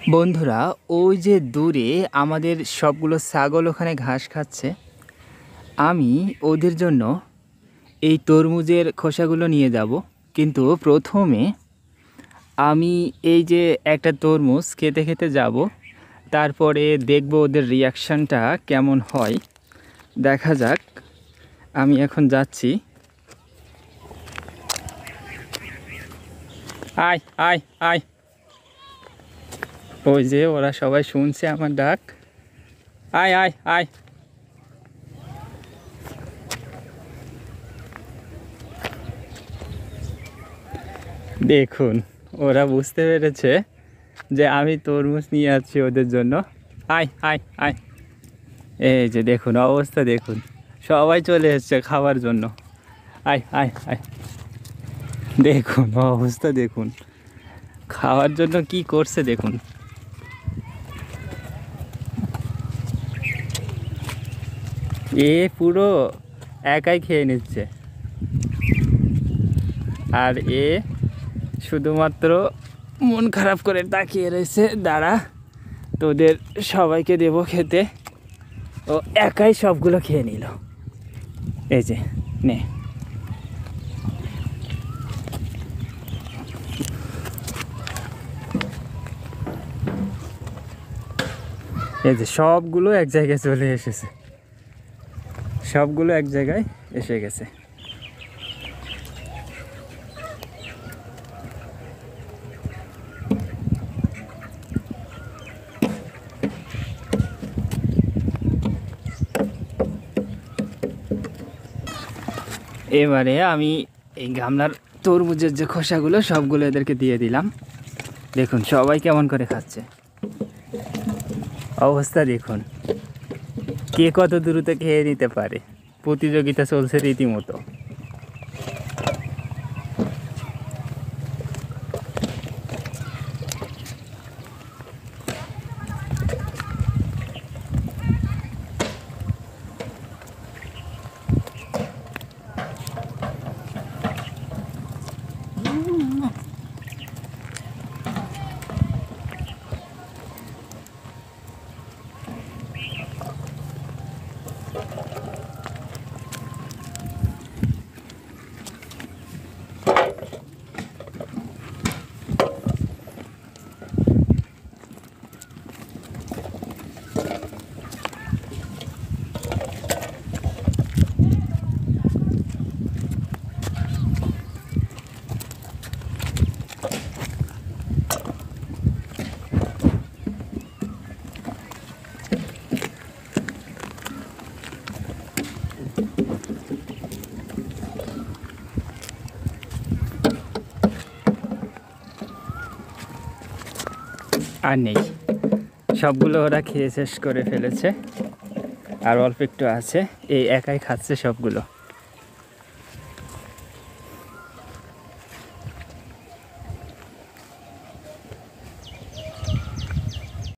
বন্ধুরা, ওই যে দূরে আমাদের সবগুলো ছাগল ওখানে ঘাস খাচ্ছে। আমি ওদের জন্য এই তরমুজের খোসাগুলো নিয়ে যাব, কিন্তু প্রথমে আমি এই যে একটা তরমুজ খেতে খেতে যাব, তারপরে দেখব ওদের রিয়াকশানটা কেমন হয়। দেখা যাক। আমি এখন যাচ্ছি। আয় আয় আয়, ওই যে ওরা সবাই শুনছে আমার ডাক। আয় আয় আয়। দেখুন, ওরা বুঝতে পেরেছে যে আমি তরমুজ নিয়ে আসছি ওদের জন্য। আয় আয় আয়। এই যে দেখুন অবস্থা, দেখুন সবাই চলে এসছে খাওয়ার জন্য। আয় আয় আয়। দেখুন অবস্থা, দেখুন খাওয়ার জন্য কি করছে দেখুন। এ পুরো একাই খেয়ে নিচ্ছে, আর এ শুধুমাত্র মন খারাপ করে তাকিয়ে রয়েছে। দাঁড়া, তোদের সবাইকে দেবো খেতে। ও একাই সবগুলো খেয়ে নিল। এই যে নে। এই যে সবগুলো এক জায়গায় চলে এসেছে, সবগুলো এক জায়গায় এসে গেছে। এবারে আমি এই গামলার তরমুজের যে খোসাগুলো সবগুলো এদেরকে দিয়ে দিলাম। দেখুন সবাই কেমন করে খাচ্ছে, অবস্থা দেখুন। কে কত দ্রুত খেয়ে নিতে পারে, প্রতিযোগিতা চলছে রীতিমতো। আর নেই, সবগুলো ওরা খেয়ে শেষ করে ফেলেছে, আর অল্প একটু আছে। এই একাই খাচ্ছে সবগুলো।